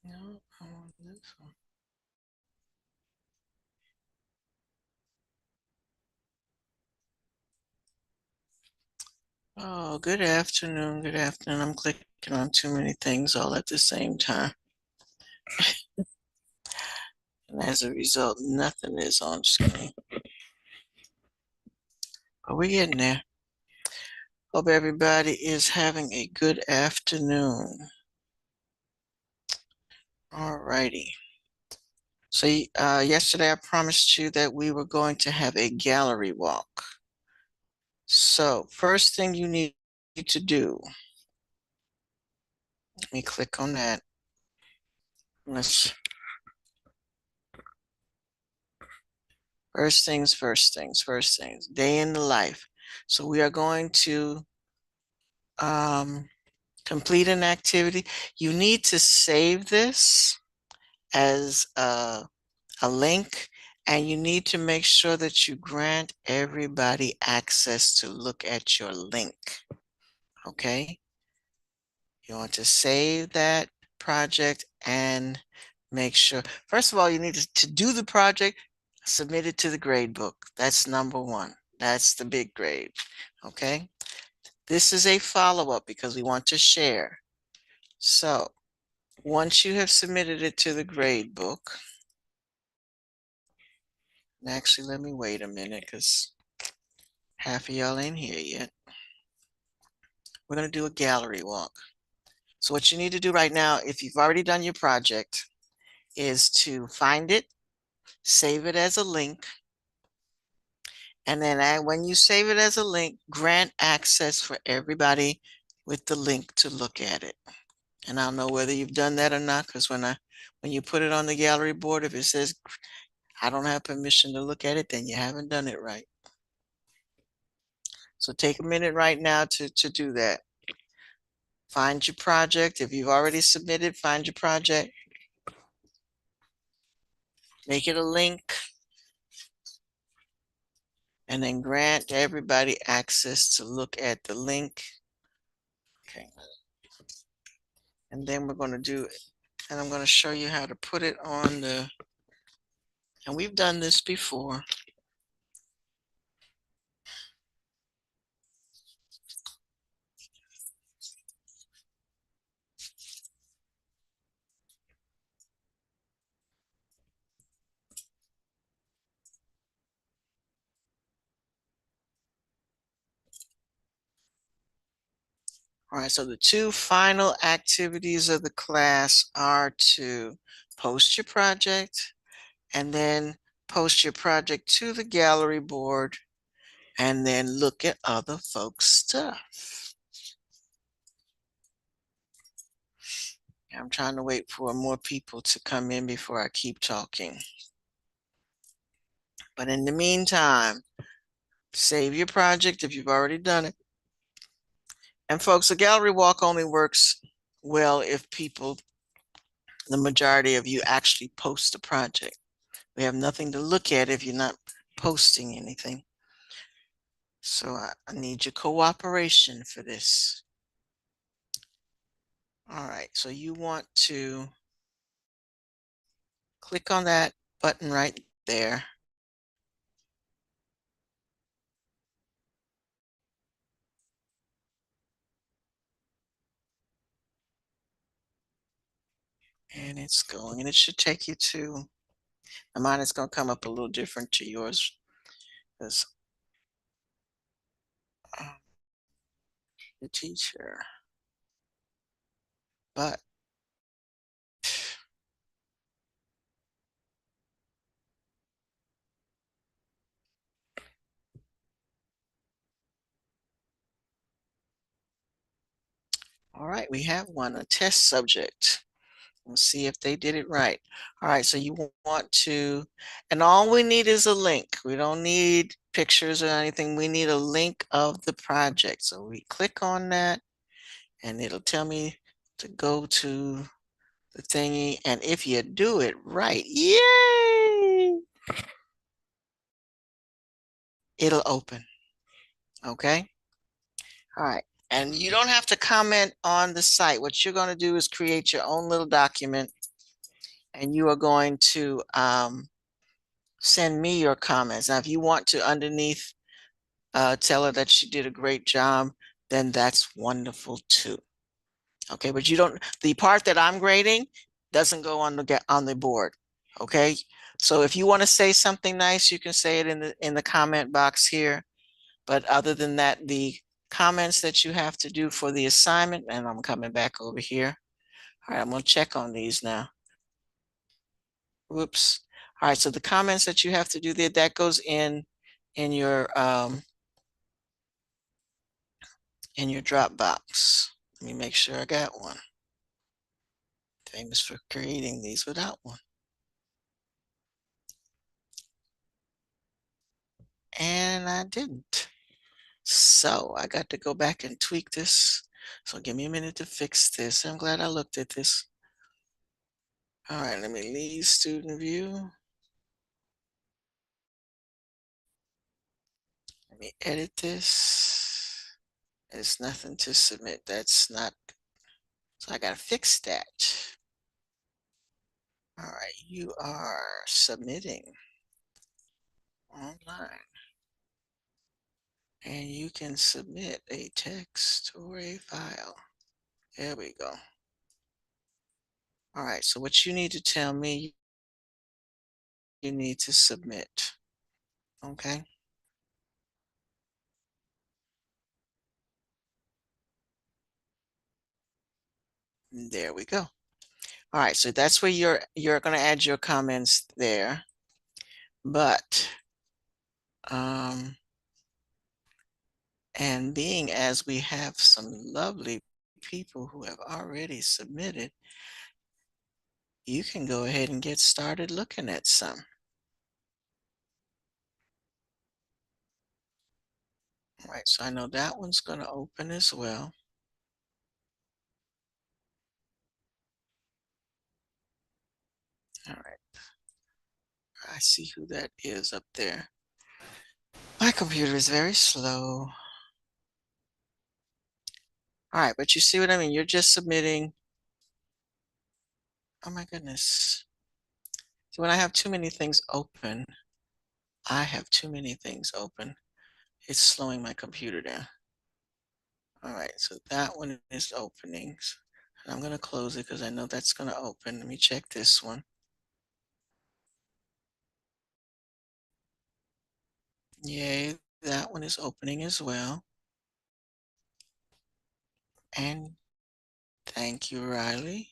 No, I want this one. Oh, good afternoon. Good afternoon. I'm clicking on too many things all at the same time. And as a result, nothing is on screen. But we're getting there. Hope everybody is having a good afternoon. All righty. So yesterday I promised you that we were going to have a gallery walk. So first thing you need to do, let me click on that. Let's first things, day in the life. So we are going to complete an activity. You need to save this as a link, and you need to make sure that you grant everybody access to look at your link. Okay? You want to save that project and make sure, first of all, you need to do the project, submit it to the grade book. That's number one. That's the big grade. Okay? This is a follow-up because we want to share. So once you have submitted it to the grade book, and actually let me wait a minute because half of y'all ain't here yet. We're going to do a gallery walk. So what you need to do right now, if you've already done your project, is to find it, save it as a link, and then when you save it as a link, grant access for everybody with the link to look at it. And I'll know whether you've done that or not, because when you put it on the gallery board, if it says I don't have permission to look at it, then you haven't done it right. So take a minute right now to do that. Find your project. If you've already submitted, find your project. Make it a link. And then grant everybody access to look at the link. Okay. And then we're going to do it. And I'm going to show you how to put it on the, and we've done this before. All right, so the two final activities of the class are to post your project and then post your project to the gallery board and then look at other folks' stuff. I'm trying to wait for more people to come in before I keep talking. But in the meantime, save your project if you've already done it. And folks, a gallery walk only works well if people, the majority of you, actually post the project. We have nothing to look at if you're not posting anything. So I need your cooperation for this. All right, so you want to click on that button right there. And it's going, and it should take you to, mine is going to come up a little different to yours because the teacher. But all right, we have one, a test subject. Let's see if they did it right. All right, so you want to, and all we need is a link. We don't need pictures or anything. We need a link of the project. So we click on that and it'll tell me to go to the thingy. And if you do it right, yay, it'll open. Okay. All right. And you don't have to comment on the site. What you're going to do is create your own little document and you are going to send me your comments. Now, if you want to underneath tell her that she did a great job, then that's wonderful too. Okay, but you don't, the part that I'm grading doesn't go on the board. Okay, so if you want to say something nice, you can say it in the comment box here. But other than that, the comments that you have to do for the assignment, and I'm coming back over here. All right, I'm gonna check on these now. Whoops. All right, so the comments that you have to do there, that goes in your Dropbox. Let me make sure I got one. Famous for creating these without one. And I didn't. So I got to go back and tweak this. So give me a minute to fix this. I'm glad I looked at this. All right, let me leave student view. Let me edit this. There's nothing to submit. That's not, so I gotta fix that. All right, you are submitting online. And you can submit a text or a file. There we go. All right, so what you need to tell me you need to submit, okay? There we go. All right, so that's where you're gonna add your comments there. But, and being as we have some lovely people who have already submitted, you can go ahead and get started looking at some. All right, so I know that one's gonna open as well. All right, I see who that is up there. My computer is very slow. All right, but you see what I mean? You're just submitting. Oh my goodness. So when I have too many things open, I have too many things open. It's slowing my computer down. All right, so that one is opening. And I'm gonna close it because I know that's gonna open. Let me check this one. Yay, that one is opening as well. And thank you, Riley.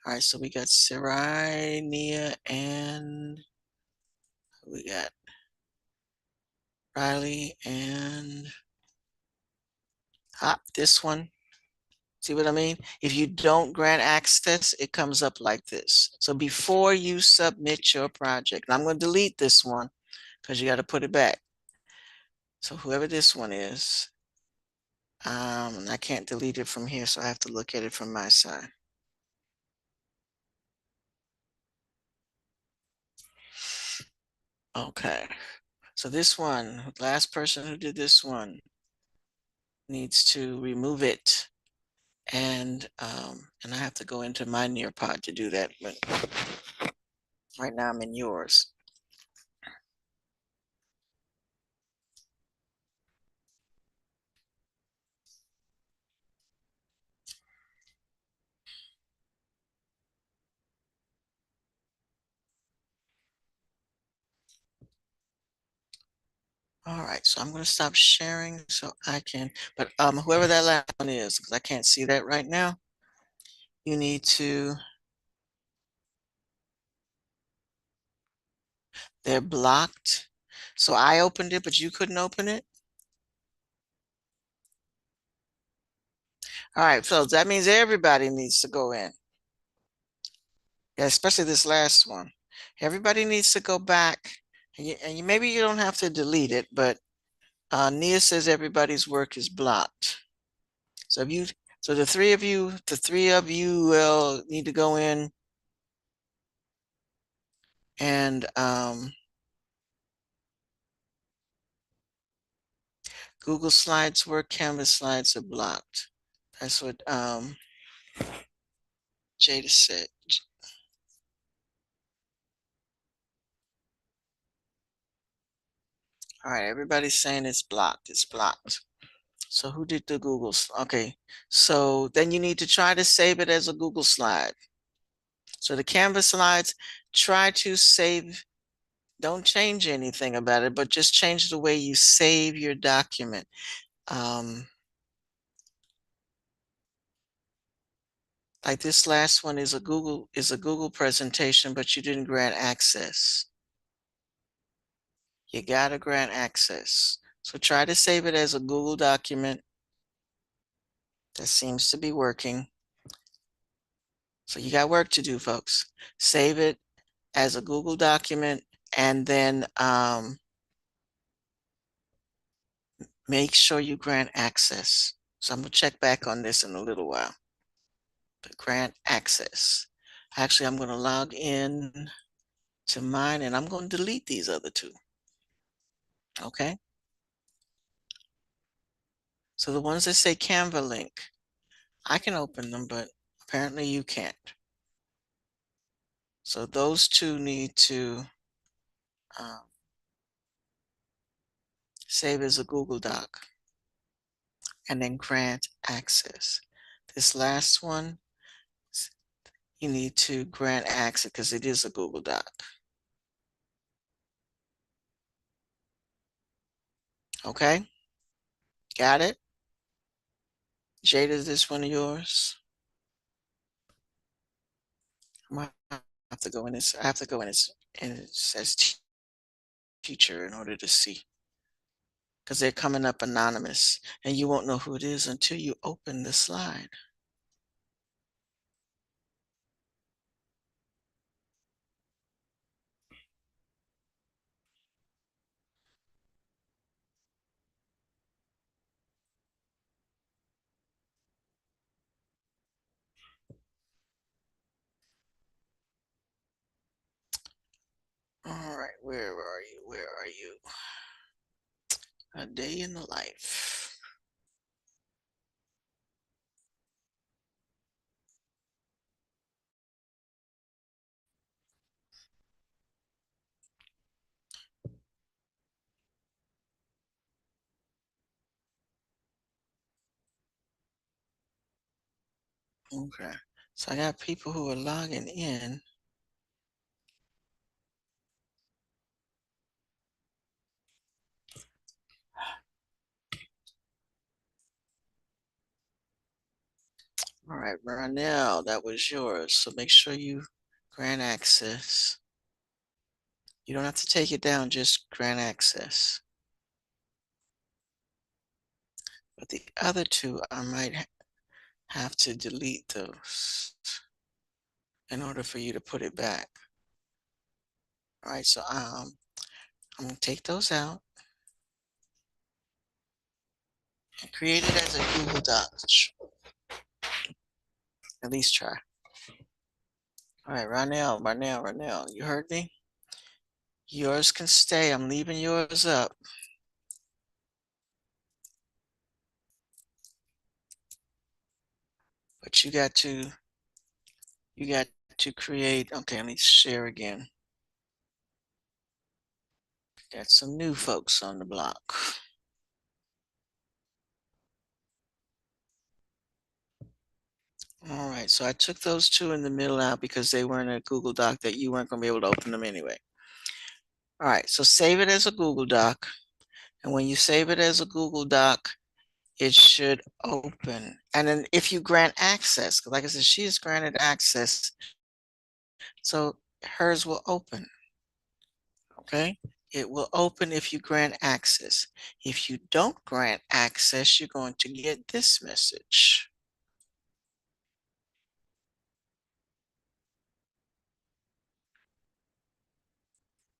All right, so we got Sarai, Nia, and we got Riley and this one. See what I mean? If you don't grant access, it comes up like this. So before you submit your project, I'm going to delete this one because you got to put it back. So whoever this one is, I can't delete it from here, so I have to look at it from my side. Okay. So this one, last person who did this one needs to remove it. And I have to go into my Nearpod to do that, but right now I'm in yours. All right, so I'm going to stop sharing so I can, but whoever that last one is, because I can't see that right now, you need to, they're blocked. So I opened it, but you couldn't open it. All right, so that means everybody needs to go in. Yeah, especially this last one. Everybody needs to go back, and maybe you don't have to delete it, but Nia says everybody's work is blocked. So if you, so the three of you will need to go in and Google Slides work, Canvas slides are blocked. That's what Jada said. All right, everybody's saying it's blocked. It's blocked. So who did the Google's? Okay, so then you need to try to save it as a Google slide. So the Canvas slides, try to save, don't change anything about it, but just change the way you save your document. Like this last one is a Google presentation, but you didn't grant access. You gotta grant access. So try to save it as a Google document. That seems to be working. So you got work to do, folks. Save it as a Google document and then make sure you grant access. So I'm gonna check back on this in a little while. But grant access. Actually, I'm gonna log in to mine and I'm gonna delete these other two. Okay. So the ones that say Canva link, I can open them, but apparently you can't. So those two need to um, save as a Google Doc and then grant access. This last one, you need to grant access because it is a Google Doc. Okay, got it? Jada, is this one of yours? I might have to go in this. I have to go in this, and it says teacher in order to see because they're coming up anonymous, and you won't know who it is until you open the slide. All right, where are you? Where are you? A day in the life. Okay, so I got people who are logging in. All right, Ronell, that was yours. So make sure you grant access. You don't have to take it down, just grant access. But the other two, I might have to delete those in order for you to put it back. All right, so I'm gonna take those out and create it as a Google Docs. At least try. All right, Ronell, you heard me? Yours can stay. I'm leaving yours up. But you got to create. Okay, let me share again. Got some new folks on the block. All right, so I took those two in the middle out because they weren't a Google Doc that you weren't going to be able to open them anyway. All right, so save it as a Google Doc. And when you save it as a Google Doc, it should open. And then if you grant access, like I said, she is granted access, so hers will open. Okay, it will open if you grant access. If you don't grant access, you're going to get this message.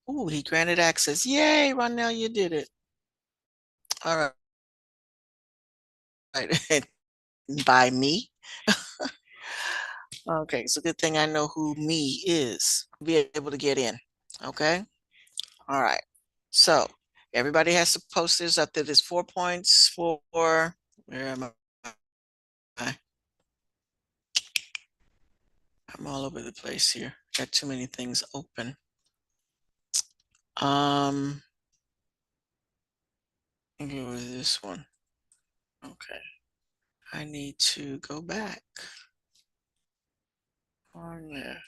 Oh, he granted access. Yay, Ronell, you did it. All right. By me. Okay, it's a good thing I know who me is. Be able to get in. Okay. All right. So everybody has to post this up there. There's 4 points for where am I? I'm all over the place here. Got too many things open. Um Okay, with this one. Okay. I need to go back on there.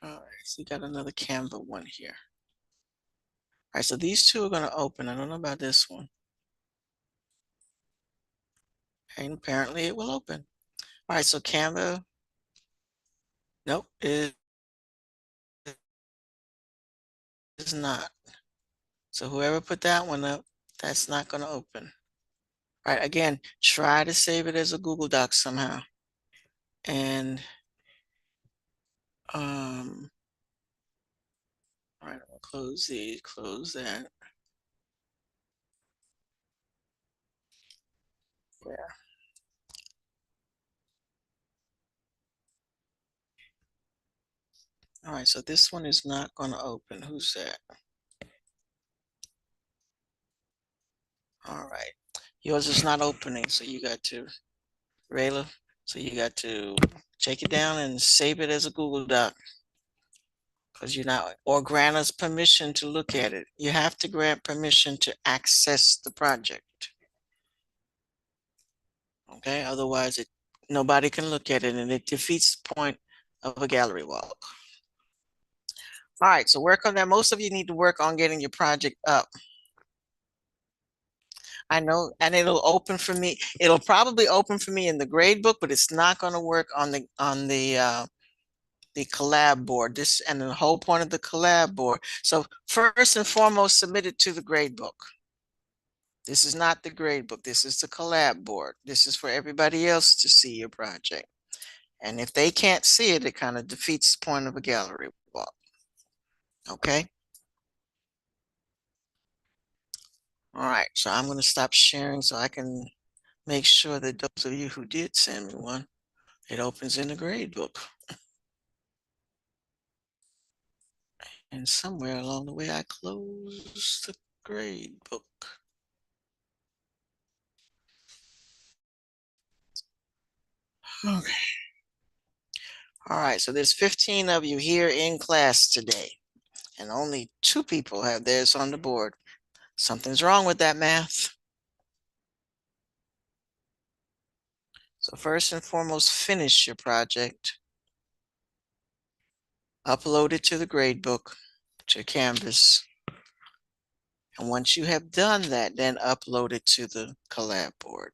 All right, so you got another Canva one here. All right, so these two are going to open. I don't know about this one. And apparently it will open. All right, so Canva, nope, it is not. So whoever put that one up, that's not going to open. All right, again, try to save it as a Google Doc somehow. And all right, I'll close these, close that. Yeah. All right, so this one is not going to open. Who's that? All right. Yours is not opening, so you got to, Rayla, so you got to take it down and save it as a Google Doc because you're not, or grant us permission to look at it. You have to grant permission to access the project. Okay, otherwise nobody can look at it and it defeats the point of a gallery walk. All right, so work on that. Most of you need to work on getting your project up. I know, and it'll open for me. It'll probably open for me in the grade book, but it's not going to work on the collab board. This and the whole point of the collab board. So first and foremost, submit it to the grade book. This is not the grade book. This is the collab board. This is for everybody else to see your project. And if they can't see it, it kind of defeats the point of a gallery walk. Okay. All right. So I'm going to stop sharing so I can make sure that those of you who did send me one, it opens in the grade book. And somewhere along the way, I closed the grade book. Okay. All right, so there's 15 of you here in class today, and only 2 people have theirs on the board. Something's wrong with that math. So first and foremost, finish your project. Upload it to the gradebook, to Canvas. And once you have done that, then upload it to the collab board.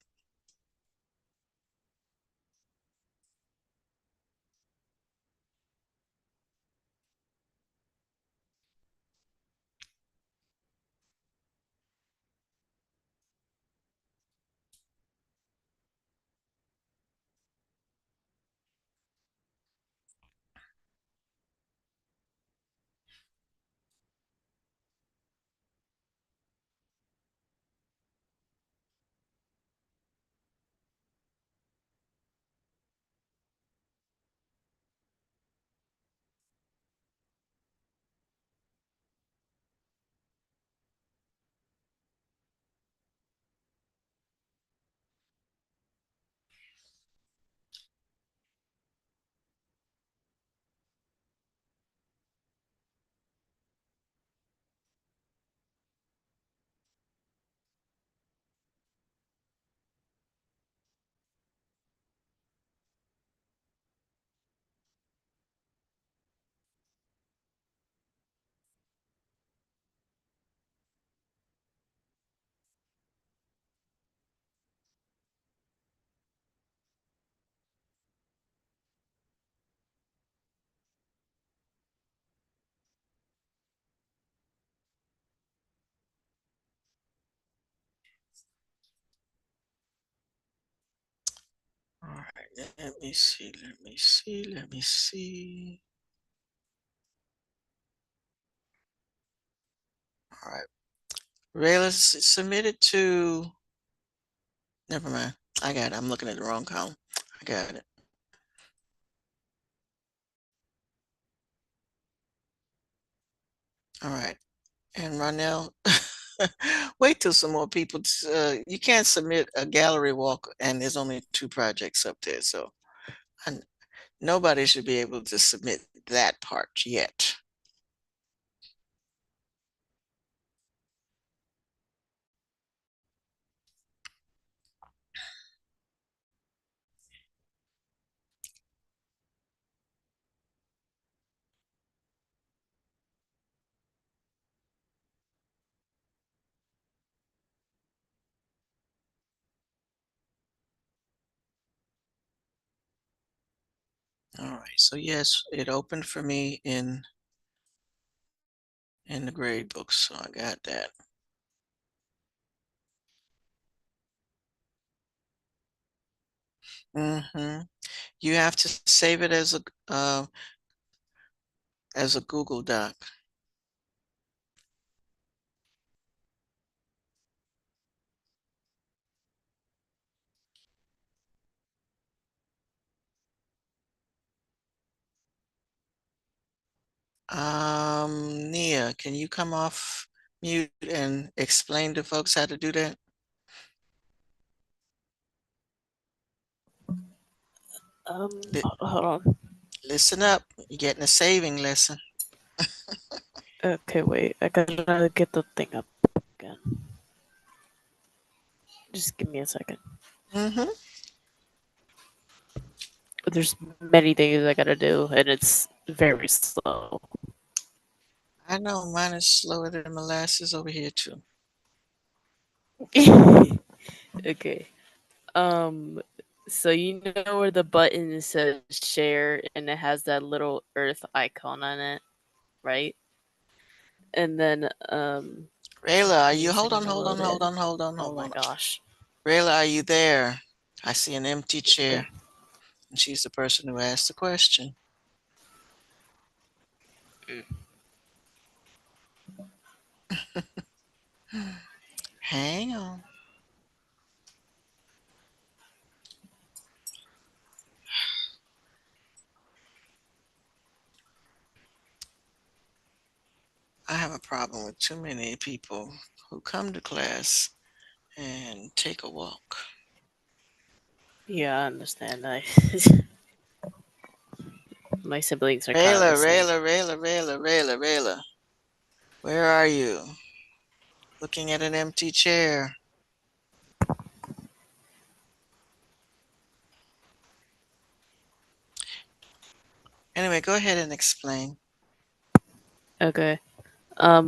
All right, let me see, let me see, let me see. All right, Rayla, submit it to, never mind. I got it. I'm looking at the wrong column. I got it. All right. And Ronell, wait till some more people. You can't submit a gallery walk and there's only 2 projects up there. So I, nobody should be able to submit that part yet. right, so yes, it opened for me in the grade book, so I got that. Mm-hmm. You have to save it as a Google Doc. Nia, can you come off mute and explain to folks how to do that? Li- Hold on. Listen up. You're getting a saving lesson. Okay, wait. I gotta get the thing up again. Just give me a second. Mm-hmm. There's many things I gotta do, and it's very slow. I know mine is slower than molasses over here too. Okay. Um. So you know where the button says share, and it has that little Earth icon on it, right? And then Rayla, are give me you a hold second on, to hold on, load hold it. on, hold on, Oh hold my on. gosh. Rayla, are you there? I see an empty Okay. chair. And she's the person who asked the question. Hang on. I have a problem with too many people who come to class and take a walk. Yeah, I understand. I my siblings are kind of Rayla, the same. Rayla, Rayla, Rayla, Rayla, Rayla. Where are you? Looking at an empty chair. Anyway, go ahead and explain. Okay.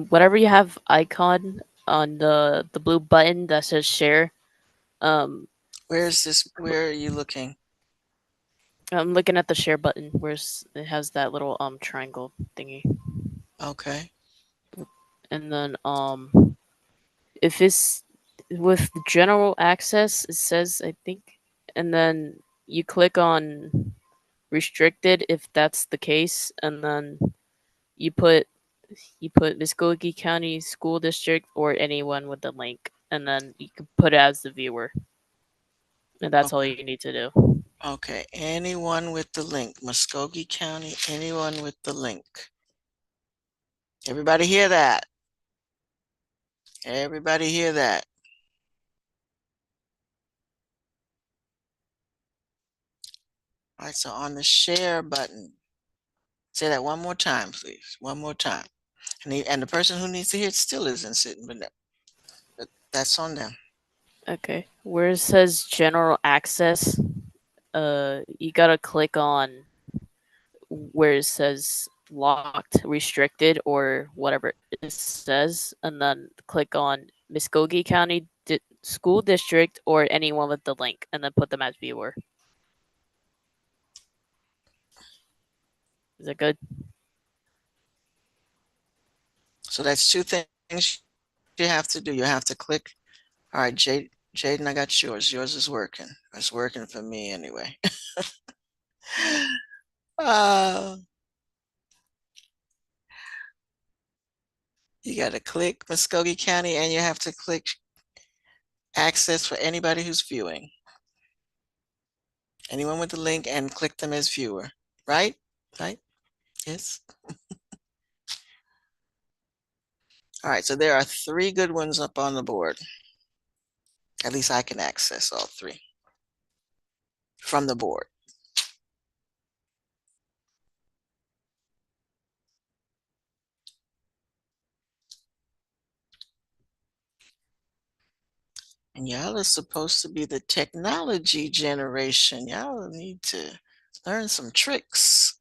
Whatever you have icon on the blue button that says share. Um, Where is this? Where are you looking? I'm looking at the share button where it has that little triangle thingy, Okay. and then if it's with general access, it says I think, and then you click on restricted if that's the case, and then you put you put Muskogee County School District or anyone with the link, and then you can put it as the viewer, and that's all Okay. you need to do. Okay. Anyone with the link. Muskogee County, anyone with the link. Everybody hear that? Everybody hear that? All right. So on the share button, say that one more time, please. One more time. And the person who needs to hear it still isn't sitting, but that's on them. Okay, where it says general access, you gotta click on where it says locked, restricted, or whatever it says, and then click on Muskogee County School District or anyone with the link, and then put them as viewer. Is that good? So that's two things you have to do. You have to click. All right, Jaden, I got yours. Yours is working. It's working for me anyway. uh, you got to click Muskogee County and you have to click access for anybody who's viewing. Anyone with the link and click them as viewer. Right? Right? Yes. All right, so there are three good ones up on the board. At least I can access all three from the board. And y'all are supposed to be the technology generation. Y'all need to learn some tricks.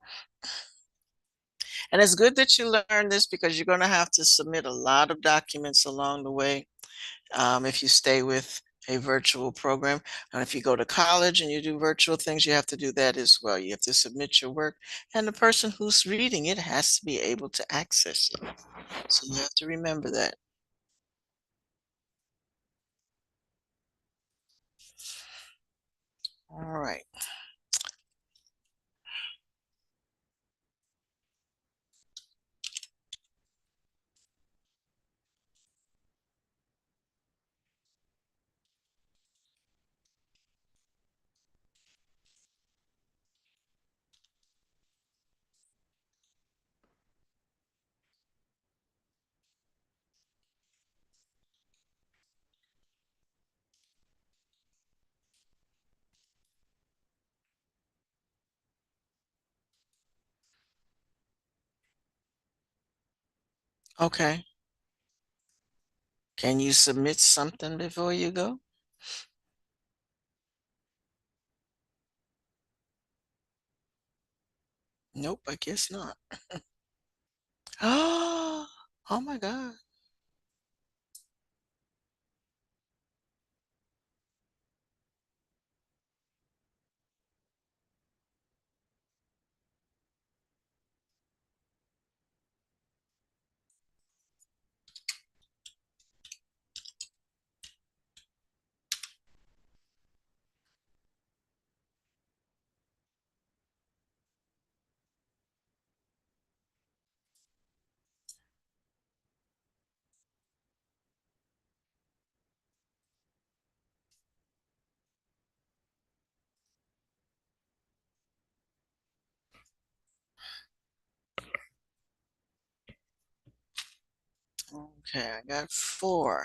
And it's good that you learn this because you're going to have to submit a lot of documents along the way if you stay with a virtual program. And if you go to college and you do virtual things, you have to do that as well. You have to submit your work, and the person who's reading it has to be able to access it. So you have to remember that. All right. Okay. Can you submit something before you go? Nope, I guess not. Oh my God. Okay, I got four.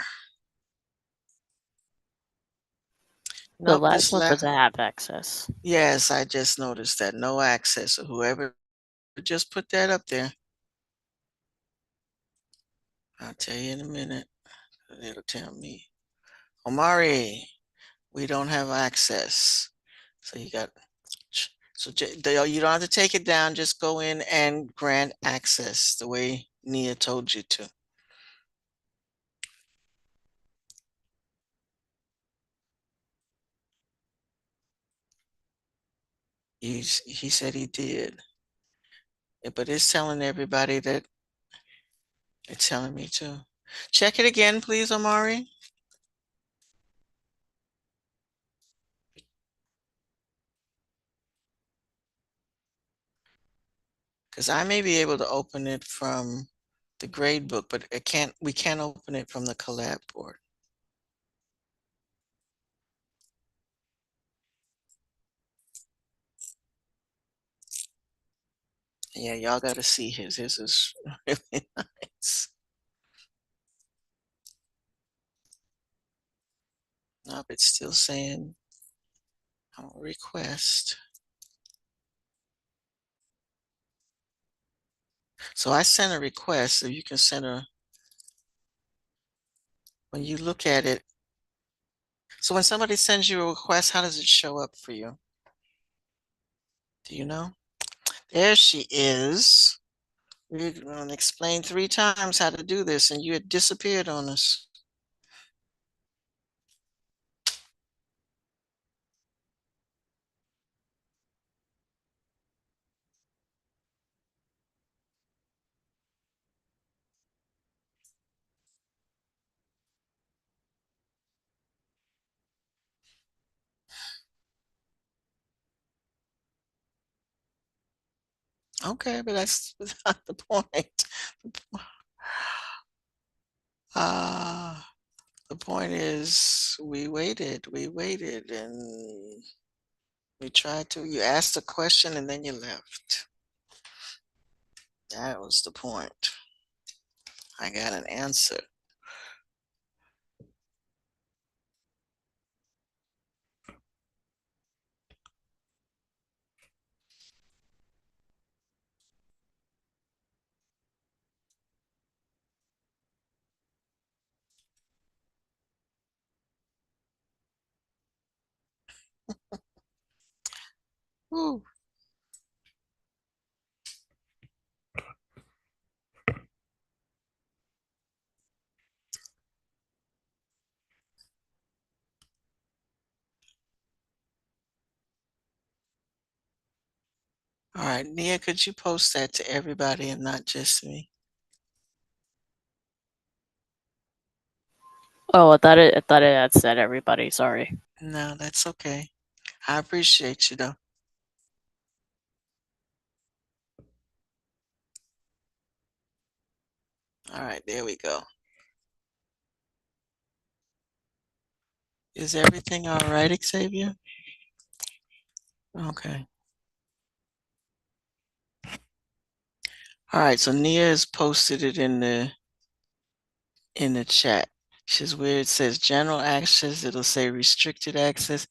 The Nope, last this one last. doesn't have access. Yes, I just noticed that. No access. So whoever just put that up there, I'll tell you in a minute. It'll tell me. Omari, we don't have access. So you got, so you don't have to take it down. Just go in and grant access the way Nia told you to. He said he did. But it's telling everybody that it's telling me to. Check it again, please, Omari. Because I may be able to open it from the grade book, but we can't open it from the collab board. Yeah, y'all got to see his. His is really nice. Nope, it's still saying request. So I sent a request, so you can send a, when you look at it. So when somebody sends you a request, how does it show up for you? Do you know? There she is. We're going to explain 3 times how to do this, and you had disappeared on us. Okay, but that's not the point. The point is we waited, and we tried to, you asked a question and then you left. That was the point. I got an answer. Whew. All right, Nia, could you post that to everybody and not just me? Oh, I thought it had said everybody. Sorry. No, that's okay. I appreciate you though. All right, there we go. Is everything all right, Xavier? Okay. All right, so Nia has posted it in the chat. She's where it says general access, it'll say restricted access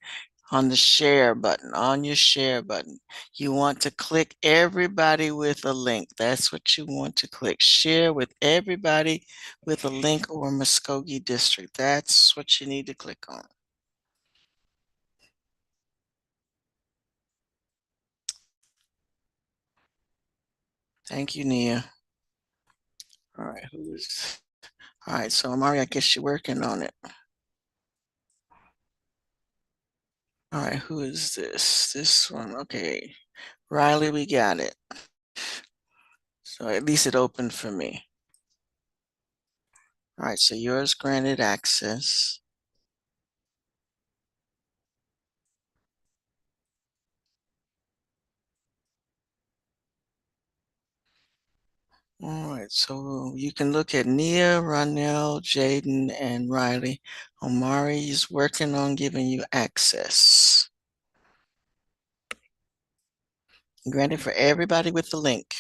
on the share button, on your share button. You want to click everybody with a link. That's what you want to click. Share with everybody with a link or Muskogee District. That's what you need to click on. Thank you, Nia. All right, all right, so Amari, I guess you're working on it. All right, who is this? This one, okay. Riley, we got it. So at least it opened for me. All right, so yours granted access. All right, so you can look at Nia, Ronell, Jaden, and Riley. Omari is working on giving you access. Granted for everybody with the link.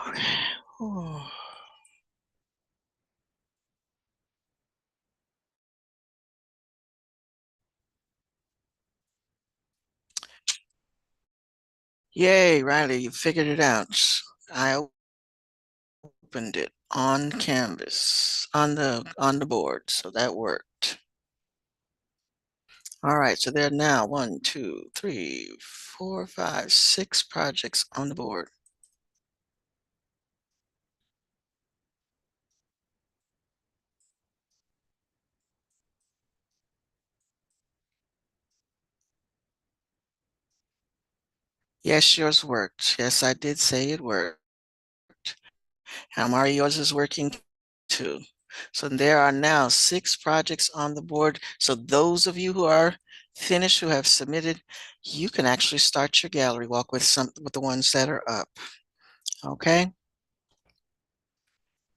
Okay. Oh. Yay, Riley, you figured it out. I opened it on Canvas, on the board, so that worked. All right, so there are now 1, 2, 3, 4, 5, 6 projects on the board. Yes, yours worked. Yes, I did say it worked. Amari, yours is working too. So there are now 6 projects on the board. So those of you who are finished, who have submitted, you can actually start your gallery walk with the ones that are up. Okay?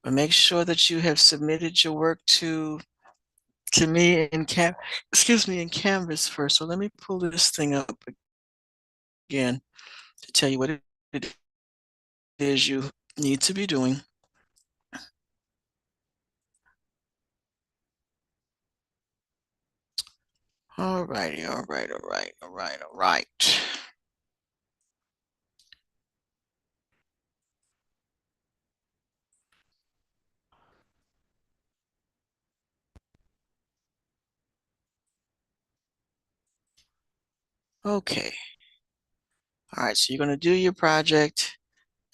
But make sure that you have submitted your work to me in in Canvas first. So let me pull this thing up again to tell you what it is you need to be doing. All righty, all right, all right, all right, all right. Okay. All right, so you're going to do your project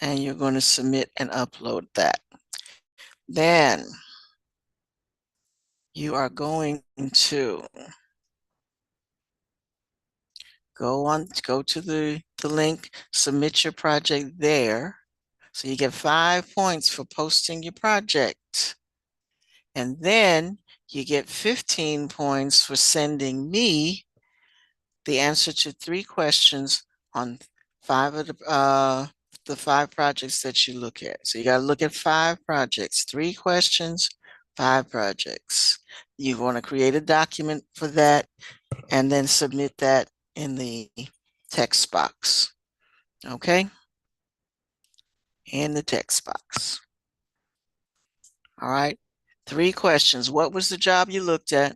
and you're going to submit and upload that. Then you are going to go to the link, submit your project there. So you get 5 points for posting your project. And then you get 15 points for sending me the answer to 3 questions on 5 of the 5 projects that you look at. So you got to look at 5 projects, 3 questions, 5 projects. You want to create a document for that and then submit that in the text box. Okay? In the text box. All right. 3 questions. What was the job you looked at?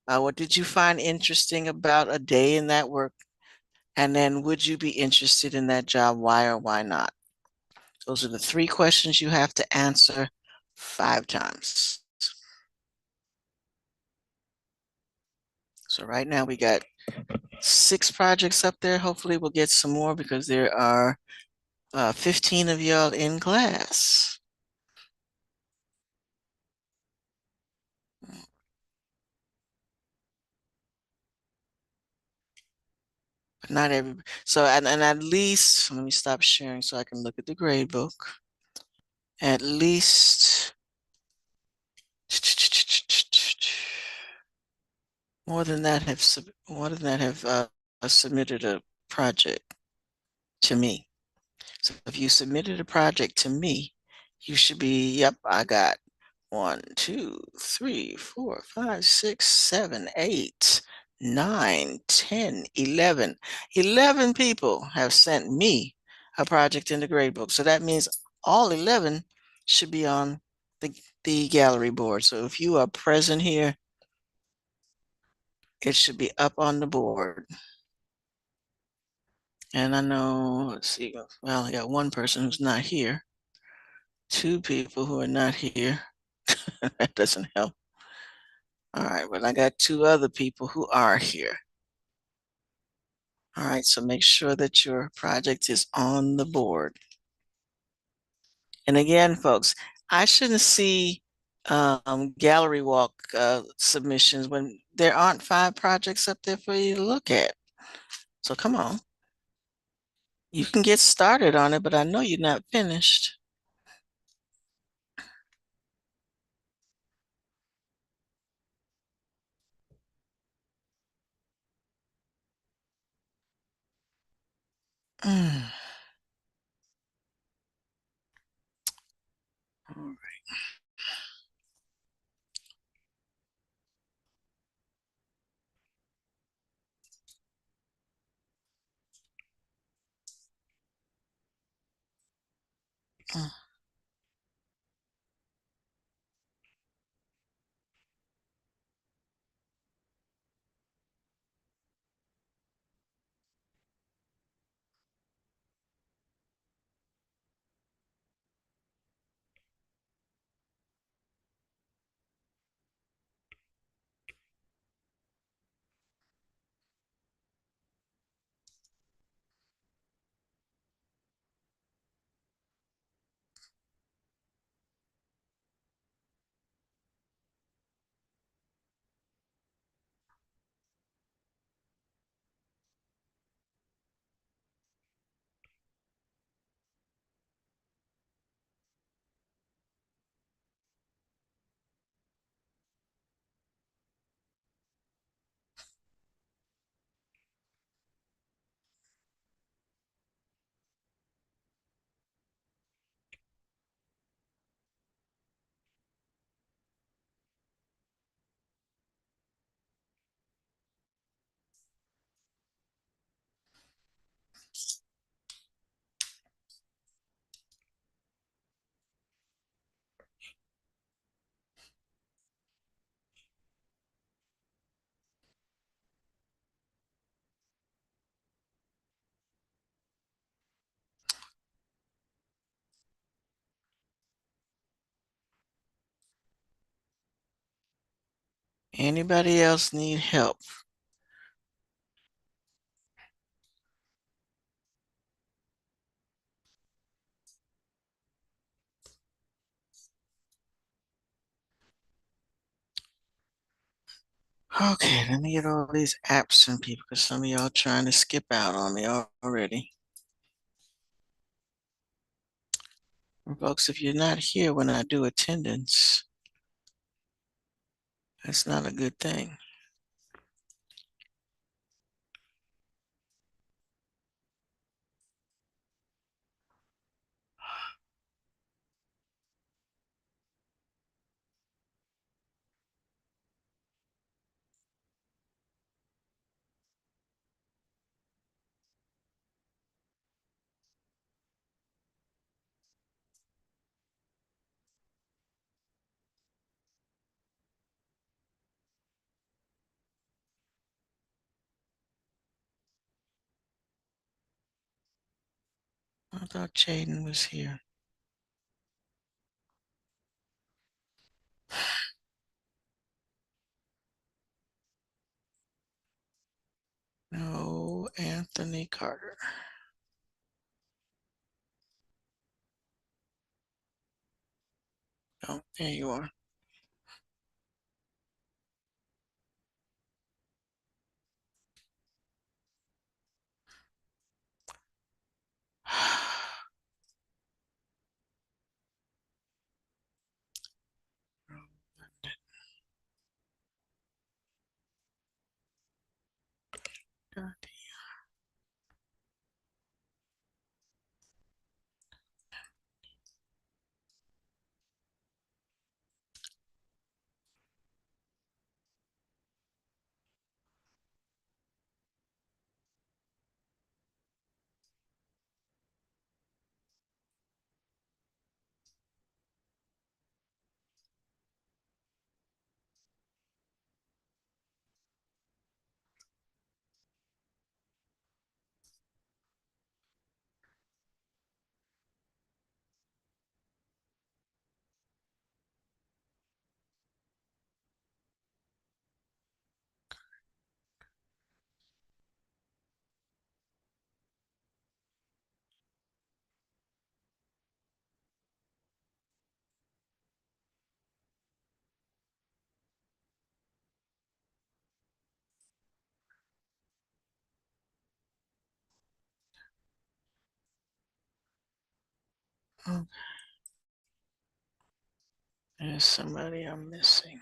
What did you find interesting about a day in that work? And then would you be interested in that job? Why or why not? Those are the 3 questions you have to answer 5 times. So right now we got 6 projects up there. Hopefully we'll get some more because there are 15 of y'all in class. But not every, so and at least, let me stop sharing so I can look at the grade book. At least more than that have submitted a project to me. So if you submitted a project to me, you should be, yep, I got 1, 2, 3, 4, 5, 6, 7, 8, 9, 10, 11. 11 people have sent me a project in the gradebook. So that means all 11 should be on the gallery board. So if you are present here, it should be up on the board. And I know, let's see, well, I got 1 person who's not here, 2 people who are not here. That doesn't help. All right, but I got 2 other people who are here. All right, so make sure that your project is on the board. And again, folks, I shouldn't see gallery walk submissions when there aren't 5 projects up there for you to look at. So come on. You can get started on it, but I know you're not finished. Mm. All right. Mm. Anybody else need help? Okay, let me get all these apps and people because some of y'all trying to skip out on me already. And folks, if you're not here when I do attendance, that's not a good thing. I thought Jaden was here. No, Anthony Carter. Oh, there you are. Oh, there's somebody I'm missing.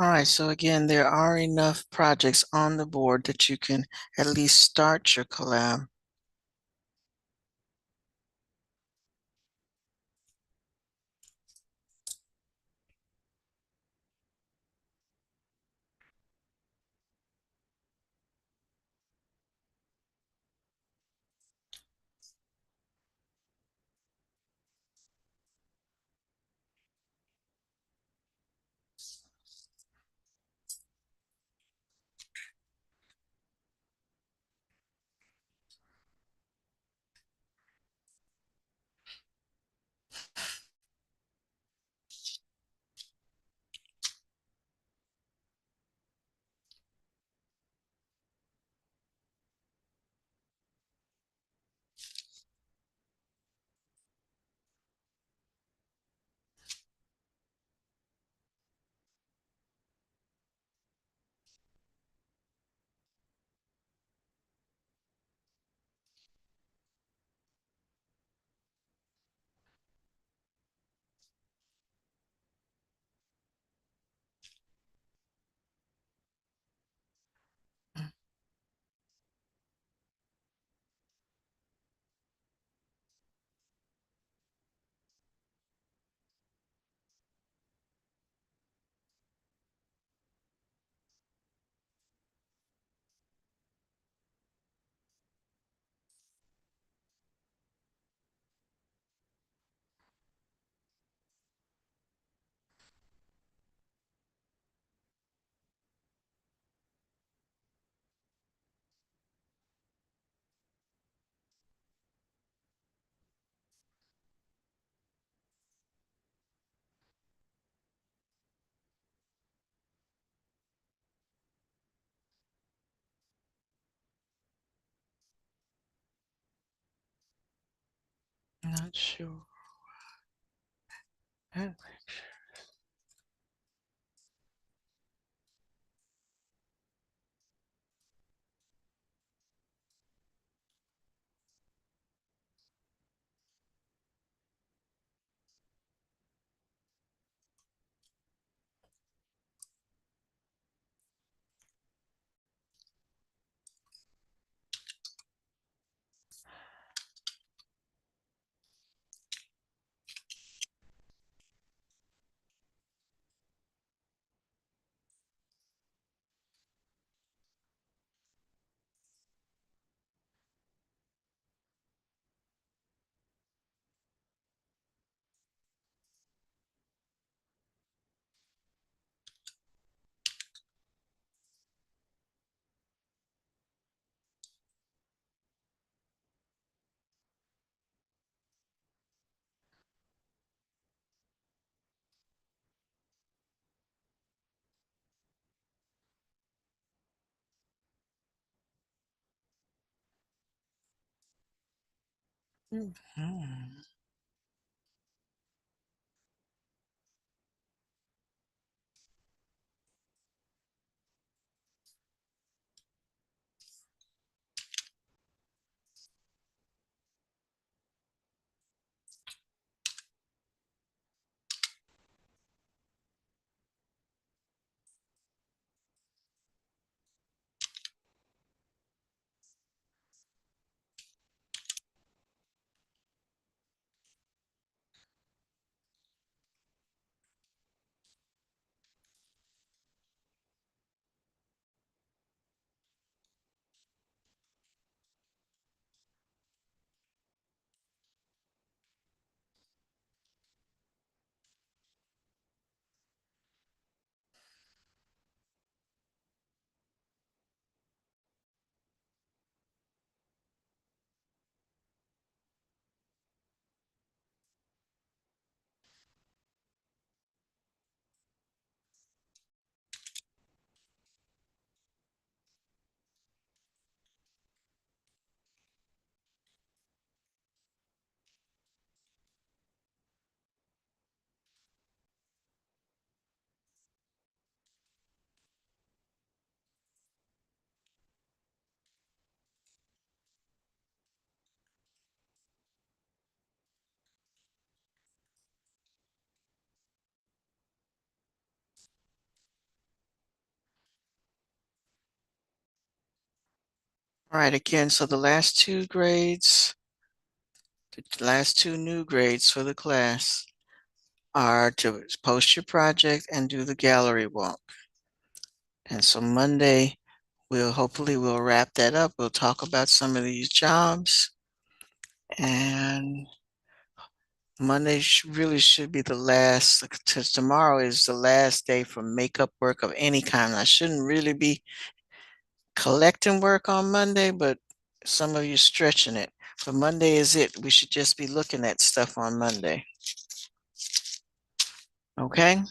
All right, so again, there are enough projects on the board that you can at least start your collab. Not sure. Mhm. All right, again, so the last two grades, the last two new grades for the class are to post your project and do the gallery walk. And so Monday, we'll wrap that up. We'll talk about some of these jobs. And Monday really should be the last, because tomorrow is the last day for makeup work of any kind. I shouldn't really be collecting work on Monday, but some of you stretching it. For Monday is it. We should just be looking at stuff on Monday. Okay?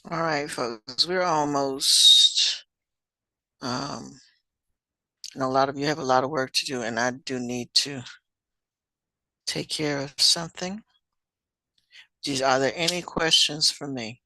All right, folks, we're almost, and a lot of you have a lot of work to do, and I do need to take care of something. Are there any questions for me?